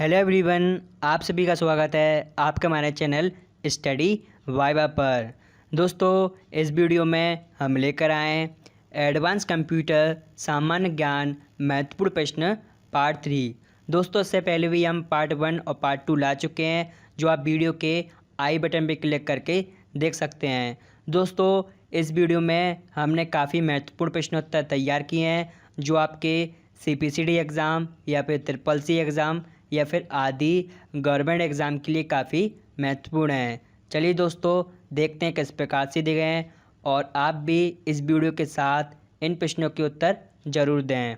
Hello everyone, आप सभी का स्वागत है आपके हमारे चैनल स्टडी वाइवा पर। दोस्तों, इस वीडियो में हम लेकर आए एडवांस कंप्यूटर सामान्य ज्ञान महत्वपूर्ण प्रश्न पार्ट 3। दोस्तों, इससे पहले भी हम पार्ट 1 और पार्ट 2 ला चुके हैं, जो आप वीडियो के आई बटन पर क्लिक करके देख सकते हैं। दोस्तों, इस वीडियो में हमने काफ़ी महत्वपूर्ण प्रश्नोत्तर तैयार किए हैं, जो आपके CPCD एग्ज़ाम या फिर CCC एग्ज़ाम या फिर आदि गवर्नमेंट एग्ज़ाम के लिए काफ़ी महत्वपूर्ण हैं। चलिए दोस्तों, देखते हैं किस प्रकार से दिए गए हैं और आप भी इस वीडियो के साथ इन प्रश्नों के उत्तर ज़रूर दें।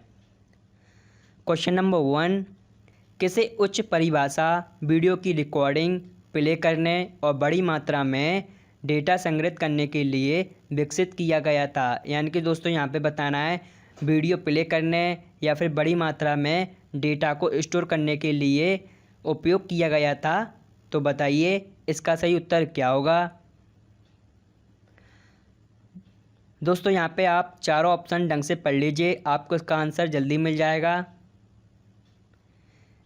क्वेश्चन नंबर 1, किसे उच्च परिभाषा वीडियो की रिकॉर्डिंग प्ले करने और बड़ी मात्रा में डेटा संग्रहित करने के लिए विकसित किया गया था। यानी कि दोस्तों यहाँ पे बताना है वीडियो प्ले करने या फिर बड़ी मात्रा में डेटा को स्टोर करने के लिए उपयोग किया गया था। तो बताइए इसका सही उत्तर क्या होगा। दोस्तों यहाँ पे आप चारों ऑप्शन ढंग से पढ़ लीजिए, आपको इसका आंसर जल्दी मिल जाएगा।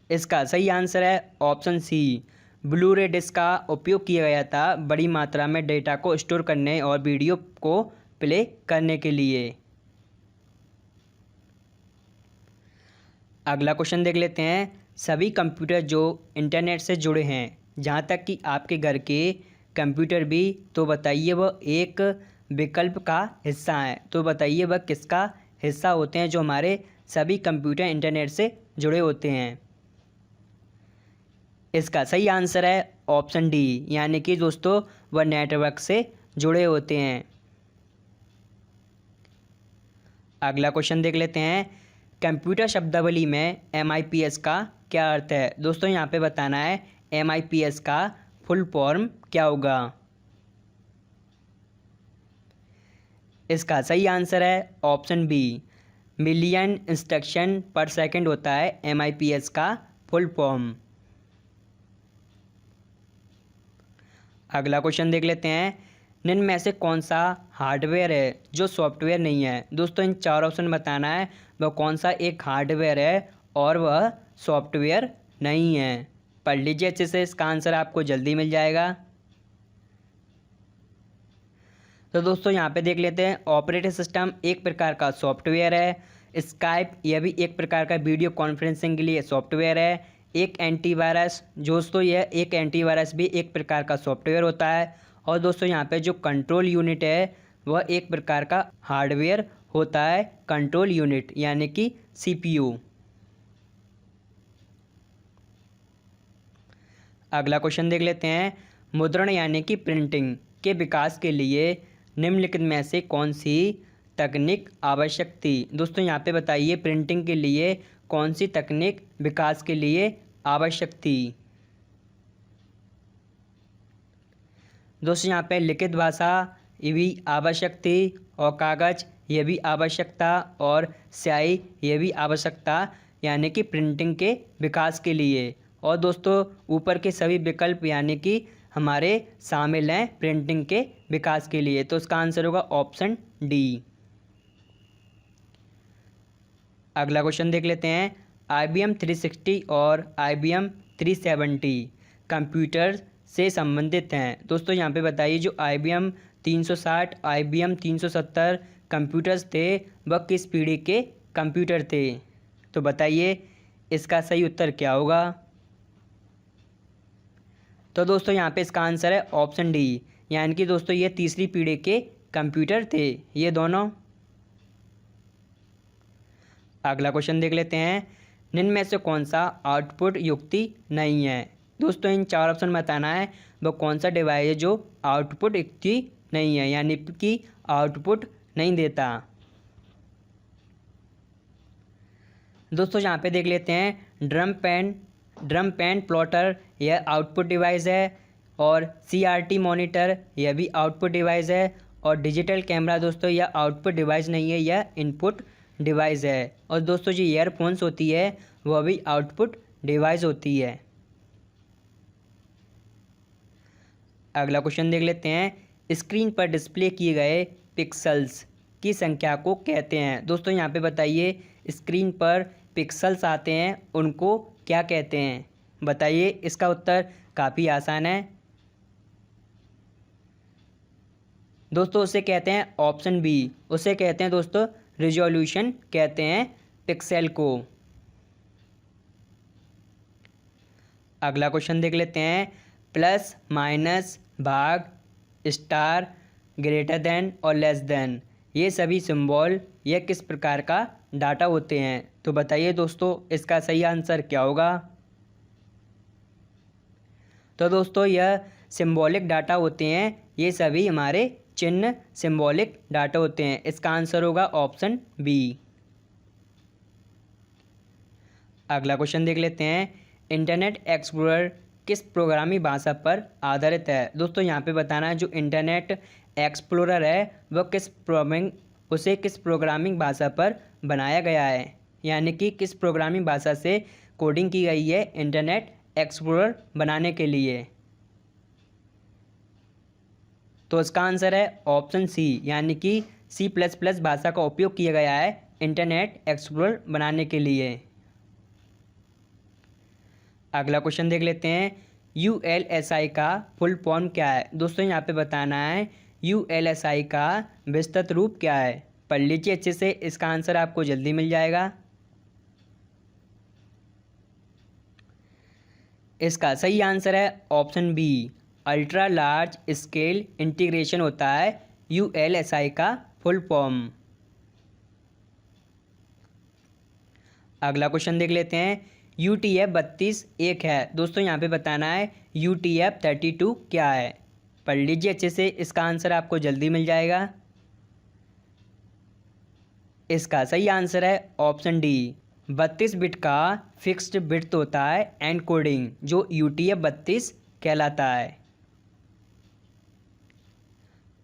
इसका सही आंसर है ऑप्शन सी, ब्लू रे डिस्क का उपयोग किया गया था बड़ी मात्रा में डेटा को स्टोर करने और वीडियो को प्ले करने के लिए। अगला क्वेश्चन देख लेते हैं। सभी कंप्यूटर जो इंटरनेट से जुड़े हैं, जहाँ तक कि आपके घर के कंप्यूटर भी, तो बताइए वह एक विकल्प का हिस्सा है। तो बताइए वह किसका हिस्सा होते हैं जो हमारे सभी कंप्यूटर इंटरनेट से जुड़े होते हैं। इसका सही आंसर है ऑप्शन डी, यानी कि दोस्तों वह नेटवर्क से जुड़े होते हैं। अगला क्वेश्चन देख लेते हैं। कंप्यूटर शब्दावली में MIPS का क्या अर्थ है। दोस्तों यहाँ पे बताना है MIPS का फुल फॉर्म क्या होगा। इसका सही आंसर है ऑप्शन बी, मिलियन इंस्ट्रक्शन पर सेकंड होता है MIPS का फुल फॉर्म। अगला क्वेश्चन देख लेते हैं। निम्न में से कौन सा हार्डवेयर है जो सॉफ्टवेयर नहीं है। दोस्तों इन चार ऑप्शन बताना है वह कौन सा एक हार्डवेयर है और वह सॉफ्टवेयर नहीं है। पढ़ लीजिए अच्छे से, इसका आंसर आपको जल्दी मिल जाएगा। तो दोस्तों यहाँ पे देख लेते हैं। ऑपरेटिंग सिस्टम एक प्रकार का सॉफ्टवेयर है। स्काइप यह भी एक प्रकार का वीडियो कॉन्फ्रेंसिंग के लिए सॉफ्टवेयर है। एक एंटीवायरस, दोस्तों यह एक एंटीवायरस भी एक प्रकार का सॉफ्टवेयर होता है। और दोस्तों यहाँ पे जो कंट्रोल यूनिट है वह एक प्रकार का हार्डवेयर होता है, कंट्रोल यूनिट यानी कि CPU। अगला क्वेश्चन देख लेते हैं। मुद्रण यानी कि प्रिंटिंग के विकास के लिए निम्नलिखित में से कौन सी तकनीक आवश्यक थी। दोस्तों यहाँ पे बताइए प्रिंटिंग के लिए कौन सी तकनीक विकास के लिए आवश्यक थी। दोस्तों यहाँ पे लिखित भाषा ये भी आवश्यक थी और कागज़ ये भी आवश्यक था और स्याही ये भी आवश्यक था, यानी कि प्रिंटिंग के विकास के लिए। और दोस्तों ऊपर के सभी विकल्प यानी कि हमारे शामिल हैं प्रिंटिंग के विकास के लिए। तो इसका आंसर होगा ऑप्शन डी। अगला क्वेश्चन देख लेते हैं। IBM 360 और IBM 370 कंप्यूटर से संबंधित हैं। दोस्तों यहाँ पे बताइए जो IBM 360 IBM 370 कंप्यूटर्स थे वह किस पीढ़ी के कंप्यूटर थे। तो बताइए इसका सही उत्तर क्या होगा। तो दोस्तों यहाँ पे इसका आंसर है ऑप्शन डी, यानी कि दोस्तों ये तीसरी पीढ़ी के कंप्यूटर थे ये दोनों। अगला क्वेश्चन देख लेते हैं। निम्न में से कौन सा आउटपुट युक्ति नहीं है। दोस्तों इन चार ऑप्शन बताना है वह कौन सा डिवाइस है जो आउटपुट युक्ति नहीं है, यानी कि आउटपुट नहीं देता। दोस्तों यहाँ पे देख लेते हैं। ड्रम पेन प्लॉटर यह आउटपुट डिवाइस है और CRT मॉनिटर यह भी आउटपुट डिवाइस है और डिजिटल कैमरा दोस्तों यह आउटपुट डिवाइस नहीं है, यह इनपुट डिवाइस है। और दोस्तों जो ईयरफोन्स होती है वह भी आउटपुट डिवाइस होती है। अगला क्वेश्चन देख लेते हैं। स्क्रीन पर डिस्प्ले किए गए पिक्सल्स की संख्या को कहते हैं। दोस्तों यहाँ पे बताइए स्क्रीन पर पिक्सल्स आते हैं उनको क्या कहते हैं। बताइए इसका उत्तर काफ़ी आसान है दोस्तों। उसे कहते हैं ऑप्शन बी, उसे कहते हैं दोस्तों रिजोल्यूशन कहते हैं पिक्सेल को। अगला क्वेश्चन देख लेते हैं। प्लस, माइनस, भाग, स्टार, ग्रेटर देन और लेस देन, ये सभी सिंबल यह किस प्रकार का डाटा होते हैं? तो बताइए दोस्तों इसका सही आंसर क्या होगा? तो दोस्तों यह सिंबॉलिक डाटा होते हैं, ये सभी हमारे चिन्ह सिंबॉलिक डाटा होते हैं। इसका आंसर होगा ऑप्शन बी। अगला क्वेश्चन देख लेते हैं। इंटरनेट एक्सप्लोरर किस प्रोग्रामिंग भाषा पर आधारित है? दोस्तों यहाँ पे बताना है जो इंटरनेट एक्सप्लोरर है वह किस प्रोग्रामिंग भाषा पर बनाया गया है, यानी कि किस प्रोग्रामिंग भाषा से कोडिंग की गई है इंटरनेट एक्सप्लोरर बनाने के लिए। तो इसका आंसर है ऑप्शन सी, यानी कि C++ भाषा का उपयोग किया गया है इंटरनेट एक्सप्लोरर बनाने के लिए। अगला क्वेश्चन देख लेते हैं। ULSI का फुल फॉर्म क्या है? दोस्तों यहाँ पे बताना है ULSI का विस्तृत रूप क्या है। पढ़ लीजिए अच्छे से, इसका आंसर आपको जल्दी मिल जाएगा। इसका सही आंसर है option B, ultra large scale integration होता है ULSI का फुल फॉर्म। अगला क्वेश्चन देख लेते हैं। UTF-32 एक है। दोस्तों यहाँ पे बताना है UTF-32 क्या है। पढ़ लीजिए अच्छे से, इसका आंसर आपको जल्दी मिल जाएगा। इसका सही आंसर है ऑप्शन डी, 32 बिट का फिक्स्ड बिट होता है एनकोडिंग, जो UTF-32 कहलाता है।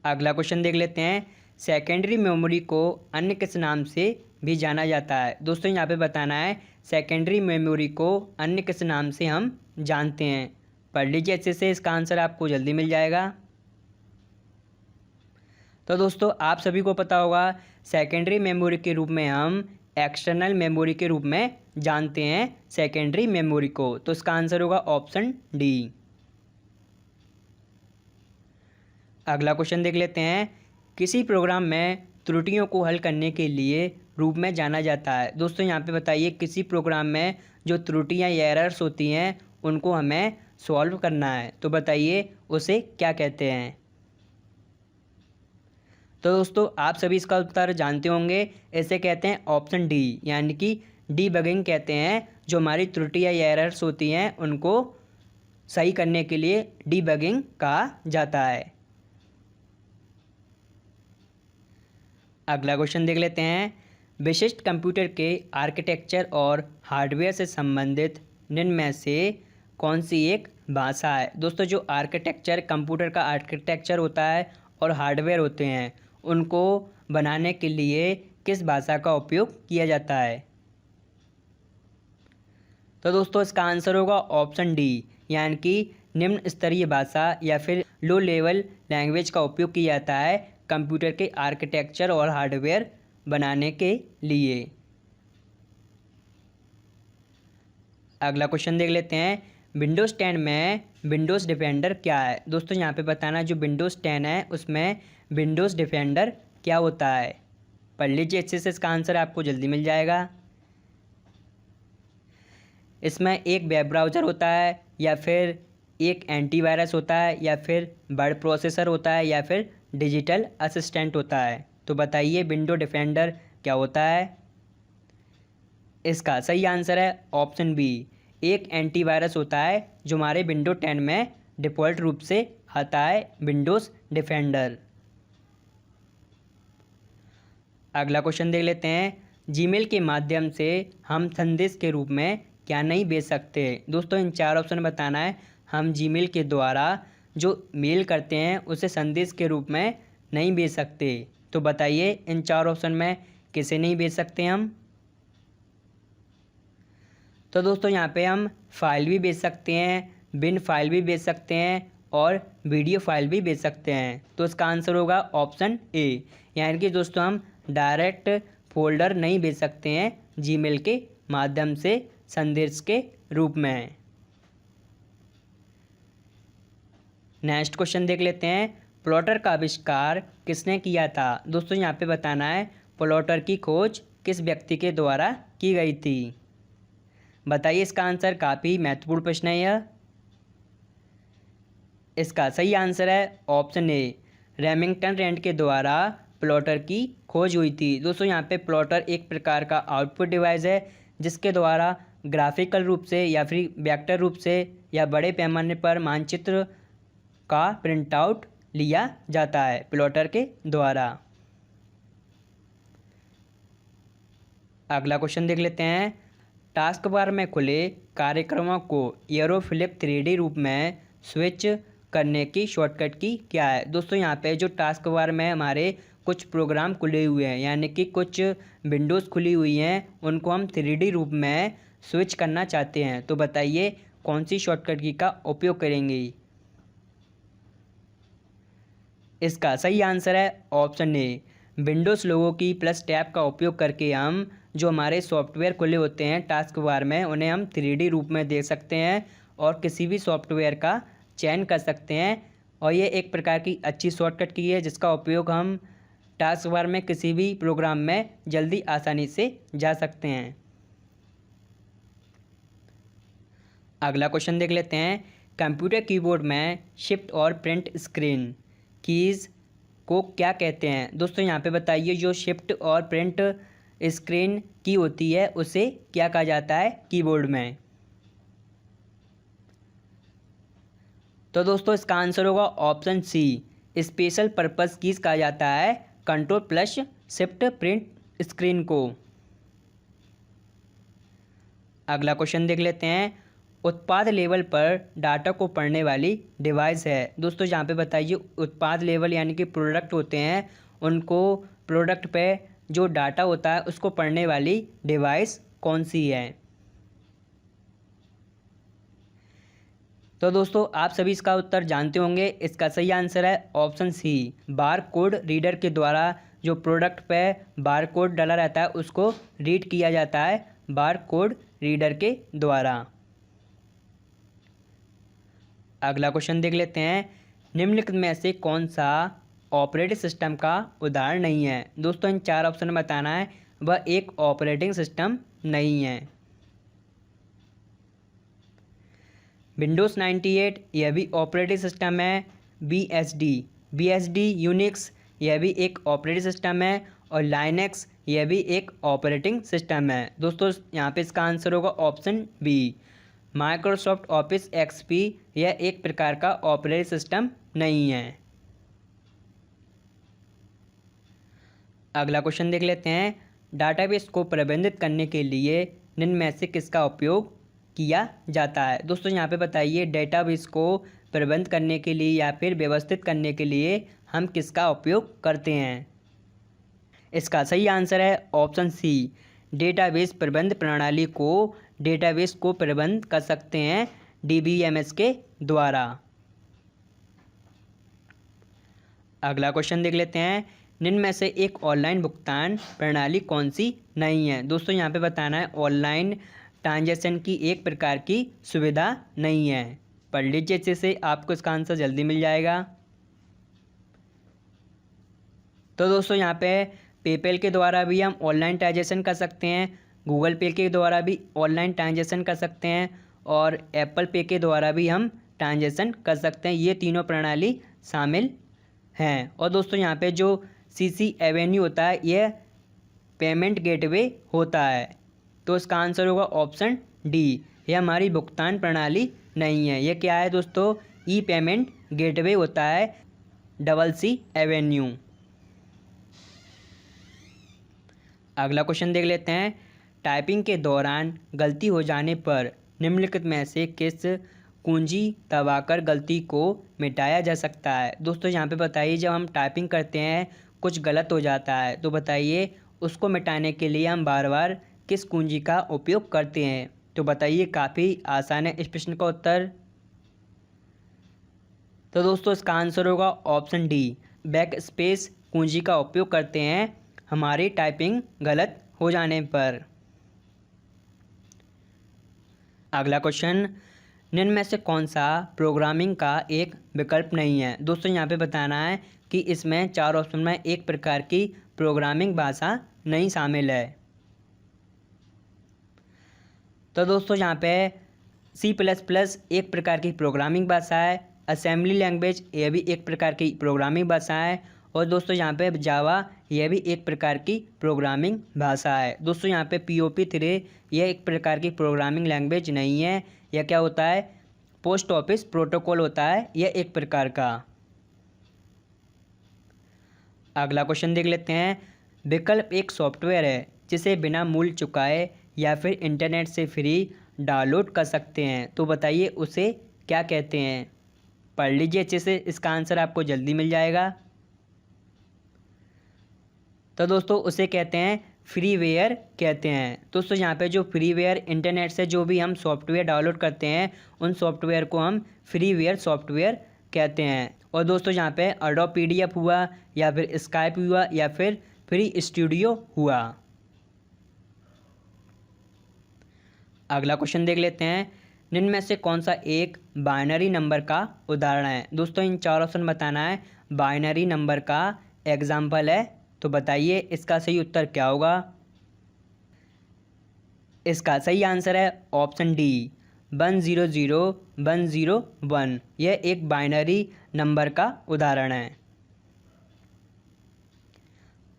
अगला क्वेश्चन देख लेते हैं। सेकेंडरी मेमोरी को अन्य किस नाम से भी जाना जाता है? दोस्तों यहाँ पे बताना है सेकेंडरी मेमोरी को अन्य किस नाम से हम जानते हैं। पढ़ लीजिए अच्छे से, इसका आंसर आपको जल्दी मिल जाएगा। तो दोस्तों आप सभी को पता होगा सेकेंडरी मेमोरी के रूप में हम एक्सटर्नल मेमोरी के रूप में जानते हैं सेकेंडरी मेमोरी को। तो इसका आंसर होगा ऑप्शन डी। अगला क्वेश्चन देख लेते हैं। किसी प्रोग्राम में त्रुटियों को हल करने के लिए रूप में जाना जाता है? दोस्तों यहाँ पे बताइए किसी प्रोग्राम में जो त्रुटियाँ या एरर्स होती हैं उनको हमें सॉल्व करना है, तो बताइए उसे क्या कहते हैं? तो दोस्तों आप सभी इसका उत्तर जानते होंगे, इसे कहते हैं ऑप्शन डी, यानी कि डीबगिंग कहते हैं। जो हमारी त्रुटियाँ या एरर्स होती हैं उनको सही करने के लिए डीबगिंग कहा जाता है। अगला क्वेश्चन देख लेते हैं। विशिष्ट कंप्यूटर के आर्किटेक्चर और हार्डवेयर से संबंधित निम्न में से कौन सी एक भाषा है? दोस्तों जो आर्किटेक्चर कंप्यूटर का आर्किटेक्चर होता है और हार्डवेयर होते हैं उनको बनाने के लिए किस भाषा का उपयोग किया जाता है? तो दोस्तों इसका आंसर होगा ऑप्शन डी, यानी कि निम्न स्तरीय भाषा या फिर लो लेवल लैंग्वेज का उपयोग किया जाता है कंप्यूटर के आर्किटेक्चर और हार्डवेयर बनाने के लिए। अगला क्वेश्चन देख लेते हैं। विंडोज़ 10 में विंडोज़ डिफेंडर क्या है? दोस्तों यहाँ पे बताना जो विंडोज़ 10 है उसमें विंडोज़ डिफेंडर क्या होता है। पढ़ लीजिए अच्छे से, इसका आंसर आपको जल्दी मिल जाएगा। इसमें एक वेब ब्राउज़र होता है या फिर एक एंटीवायरस होता है या फिर वर्ड प्रोसेसर होता है या फिर डिजिटल असिस्टेंट होता है। तो बताइए विंडो डिफेंडर क्या होता है? इसका सही आंसर है ऑप्शन बी, एक एंटीवायरस होता है जो हमारे विंडो 10 में डिफ़ॉल्ट रूप से आता है, विंडोज़ डिफेंडर। अगला क्वेश्चन देख लेते हैं। जीमेल के माध्यम से हम संदेश के रूप में क्या नहीं भेज सकते? दोस्तों इन चार ऑप्शन बताना है। हम जीमेल के द्वारा जो मेल करते हैं उसे संदेश के रूप में नहीं भेज सकते, तो बताइए इन चार ऑप्शन में किसे नहीं भेज सकते हम? तो दोस्तों यहाँ पे हम फाइल भी भेज सकते हैं, बिन फाइल भी भेज सकते हैं और वीडियो फाइल भी भेज सकते हैं। तो इसका आंसर होगा ऑप्शन ए, यानी कि दोस्तों हम डायरेक्ट फोल्डर नहीं भेज सकते हैं जीमेल के माध्यम से संदेश के रूप में। नेक्स्ट क्वेश्चन देख लेते हैं, प्लॉटर का आविष्कार किसने किया था। दोस्तों यहाँ पे बताना है प्लॉटर की खोज किस व्यक्ति के द्वारा की गई थी। बताइए इसका आंसर, काफ़ी महत्वपूर्ण प्रश्न है यह। इसका सही आंसर है ऑप्शन ए, रेमिंगटन रेंट के द्वारा प्लॉटर की खोज हुई थी। दोस्तों यहाँ पे प्लॉटर एक प्रकार का आउटपुट डिवाइस है जिसके द्वारा ग्राफिकल रूप से या फिर वेक्टर रूप से या बड़े पैमाने पर मानचित्र का प्रिंट आउट लिया जाता है प्लॉटर के द्वारा। अगला क्वेश्चन देख लेते हैं, टास्क बार में खुले कार्यक्रमों को एरोफ्लिप 3D रूप में स्विच करने की शॉर्टकट की क्या है। दोस्तों यहाँ पे जो टास्क बार में हमारे कुछ प्रोग्राम खुले हुए हैं यानी कि कुछ विंडोज़ खुली हुई हैं, उनको हम 3D रूप में स्विच करना चाहते हैं, तो बताइए कौन सी शॉर्टकट की का उपयोग करेंगे। इसका सही आंसर है ऑप्शन ए, विंडोज़ लोगो की प्लस टैब का उपयोग करके हम जो हमारे सॉफ्टवेयर खुले होते हैं टास्क बार में उन्हें हम 3D रूप में देख सकते हैं और किसी भी सॉफ्टवेयर का चयन कर सकते हैं। और ये एक प्रकार की अच्छी शॉर्टकट की है जिसका उपयोग हम टास्क बार में किसी भी प्रोग्राम में जल्दी आसानी से जा सकते हैं। अगला क्वेश्चन देख लेते हैं, कंप्यूटर कीबोर्ड में शिफ्ट और प्रिंट स्क्रीन कीज़ को क्या कहते हैं। दोस्तों यहाँ पे बताइए जो शिफ्ट और प्रिंट स्क्रीन की होती है उसे क्या कहा जाता है कीबोर्ड में। तो दोस्तों इसका आंसर होगा option C, special purpose keys कहा जाता है control plus shift print screen को। अगला क्वेश्चन देख लेते हैं, उत्पाद लेवल पर डाटा को पढ़ने वाली डिवाइस है। दोस्तों यहाँ पे बताइए उत्पाद लेवल यानी कि प्रोडक्ट होते हैं, उनको प्रोडक्ट पे जो डाटा होता है उसको पढ़ने वाली डिवाइस कौन सी है। तो दोस्तों आप सभी इसका उत्तर जानते होंगे, इसका सही आंसर है option C, bar code reader के द्वारा जो प्रोडक्ट पे बार कोड डाला रहता है उसको रीड किया जाता है बार कोड रीडर के द्वारा। अगला क्वेश्चन देख लेते हैं, निम्नलिखित में से कौन सा ऑपरेटिंग सिस्टम का उदाहरण नहीं है। दोस्तों इन चार ऑप्शन में बताना है वह एक ऑपरेटिंग सिस्टम नहीं है। विंडोज़ 98 यह भी ऑपरेटिंग सिस्टम है। BSD यूनिक्स यह भी एक ऑपरेटिंग सिस्टम है और लाइनक्स यह भी एक ऑपरेटिंग सिस्टम है। दोस्तों यहाँ पे इसका आंसर होगा option B, Microsoft Office XP यह एक प्रकार का ऑपरेटिंग सिस्टम नहीं है। अगला क्वेश्चन देख लेते हैं, डाटाबेस को प्रबंधित करने के लिए निम्न में से किसका उपयोग किया जाता है। दोस्तों यहाँ पे बताइए डेटाबेस को प्रबंध करने के लिए या फिर व्यवस्थित करने के लिए हम किसका उपयोग करते हैं। इसका सही आंसर है ऑप्शन सी, डेटाबेस प्रबंध प्रणाली को डेटाबेस को प्रबंध कर सकते हैं DBMS के द्वारा। अगला क्वेश्चन देख लेते हैं, निम्न में से एक ऑनलाइन भुगतान प्रणाली कौन सी नहीं है। दोस्तों यहाँ पे बताना है ऑनलाइन ट्रांजैक्शन की एक प्रकार की सुविधा नहीं है। पढ़ लीजिए अच्छे से, आपको इसका आंसर जल्दी मिल जाएगा। तो दोस्तों यहाँ पे पेपैल के द्वारा भी हम ऑनलाइन ट्रांजैक्शन कर सकते हैं, गूगल पे के द्वारा भी ऑनलाइन ट्रांजैक्शन कर सकते हैं और एप्पल पे के द्वारा भी हम ट्रांजैक्शन कर सकते हैं। ये तीनों प्रणाली शामिल हैं। और दोस्तों यहाँ पे जो CC एवेन्यू होता है यह पेमेंट गेटवे होता है। तो इसका आंसर होगा ऑप्शन डी, यह हमारी भुगतान प्रणाली नहीं है। यह क्या है दोस्तों, ई पेमेंट गेटवे होता है CC एवेन्यू। अगला क्वेश्चन देख लेते हैं, टाइपिंग के दौरान गलती हो जाने पर निम्नलिखित में से किस कुंजी दबाकर गलती को मिटाया जा सकता है। दोस्तों यहाँ पे बताइए जब हम टाइपिंग करते हैं कुछ गलत हो जाता है तो बताइए उसको मिटाने के लिए हम बार बार किस कुंजी का उपयोग करते हैं। तो बताइए, काफ़ी आसान है इस प्रश्न का उत्तर। तो दोस्तों इसका आंसर होगा ऑप्शन डी, बैक स्पेस कुंजी का उपयोग करते हैं हमारी टाइपिंग गलत हो जाने पर। अगला क्वेश्चन, निम्न में से कौन सा प्रोग्रामिंग का एक विकल्प नहीं है। दोस्तों यहाँ पे बताना है कि इसमें 4 ऑप्शन में एक प्रकार की प्रोग्रामिंग भाषा नहीं शामिल है। तो दोस्तों यहाँ पे C++ एक प्रकार की प्रोग्रामिंग भाषा है, असेंबली लैंग्वेज यह भी एक प्रकार की प्रोग्रामिंग भाषा है, और दोस्तों यहाँ पे जावा यह भी एक प्रकार की प्रोग्रामिंग भाषा है। दोस्तों यहाँ पे POP3 यह एक प्रकार की प्रोग्रामिंग लैंग्वेज नहीं है। यह क्या होता है, पोस्ट ऑफिस प्रोटोकॉल होता है यह एक प्रकार का। अगला क्वेश्चन देख लेते हैं। विकल्प एक सॉफ्टवेयर है जिसे बिना मूल्य चुकाए या फिर इंटरनेट से फ्री डाउनलोड कर सकते हैं, तो बताइए उसे क्या कहते हैं। पढ़ लीजिए अच्छे से, इसका आंसर आपको जल्दी मिल जाएगा। तो दोस्तों उसे कहते हैं फ्रीवेयर कहते हैं। दोस्तों यहाँ पे जो फ्रीवेयर इंटरनेट से जो भी हम सॉफ्टवेयर डाउनलोड करते हैं उन सॉफ्टवेयर को हम फ्रीवेयर सॉफ्टवेयर कहते हैं। और दोस्तों यहाँ पे एडोब PDF हुआ या फिर स्काइप हुआ या फिर फ्री स्टूडियो हुआ। अगला क्वेश्चन देख लेते हैं। निम्न में से कौन सा एक बाइनरी नंबर का उदाहरण है। दोस्तों इन 4 ऑप्शन बताना है बाइनरी नंबर का एग्जाम्पल है, तो बताइए इसका सही उत्तर क्या होगा। इसका सही आंसर है ऑप्शन डी 100101। यह एक बाइनरी नंबर का उदाहरण है।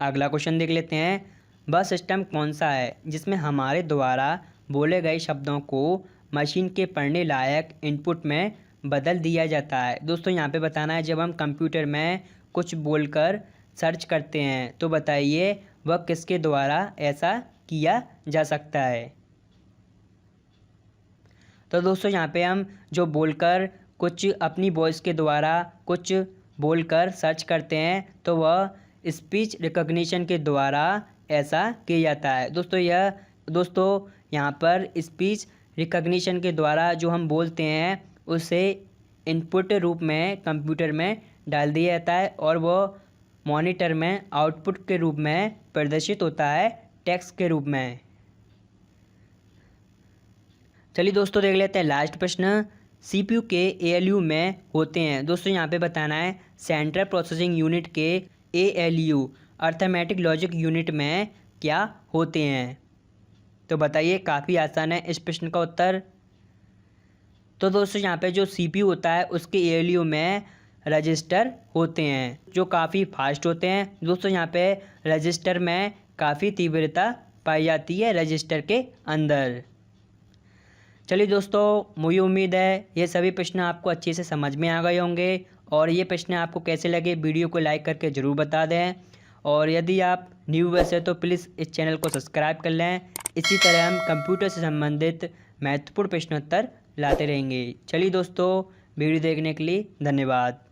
अगला क्वेश्चन देख लेते हैं। वह सिस्टम कौन सा है जिसमें हमारे द्वारा बोले गए शब्दों को मशीन के पढ़ने लायक इनपुट में बदल दिया जाता है। दोस्तों यहाँ पे बताना है जब हम कंप्यूटर में कुछ बोलकर सर्च करते हैं, तो बताइए वह किसके द्वारा ऐसा किया जा सकता है। तो दोस्तों यहाँ पे हम जो बोलकर कुछ अपनी वॉइस के द्वारा कुछ बोलकर सर्च करते हैं तो वह स्पीच रिकॉग्निशन के द्वारा ऐसा किया जाता है। दोस्तों यहाँ पर स्पीच रिकॉग्निशन के द्वारा जो हम बोलते हैं उसे इनपुट रूप में कंप्यूटर में डाल दिया जाता है और वो मॉनिटर में आउटपुट के रूप में प्रदर्शित होता है टेक्स्ट के रूप में। चलिए दोस्तों देख लेते हैं लास्ट प्रश्न। CPU के ALU में होते हैं। दोस्तों यहाँ पे बताना है सेंट्रल प्रोसेसिंग यूनिट के ALU अर्थमेटिक लॉजिक यूनिट में क्या होते हैं, तो बताइए। काफ़ी आसान है इस प्रश्न का उत्तर। तो दोस्तों यहाँ पे जो CPU होता है उसके ALU में रजिस्टर होते हैं जो काफ़ी फास्ट होते हैं। दोस्तों यहाँ पे रजिस्टर में काफ़ी तीव्रता पाई जाती है रजिस्टर के अंदर। चलिए दोस्तों मुझे उम्मीद है ये सभी प्रश्न आपको अच्छे से समझ में आ गए होंगे, और ये प्रश्न आपको कैसे लगे वीडियो को लाइक करके ज़रूर बता दें, और यदि आप न्यू वैसे तो प्लीज़ इस चैनल को सब्सक्राइब कर लें। इसी तरह हम कंप्यूटर से संबंधित महत्वपूर्ण प्रश्नोत्तर लाते रहेंगे। चलिए दोस्तों वीडियो देखने के लिए धन्यवाद।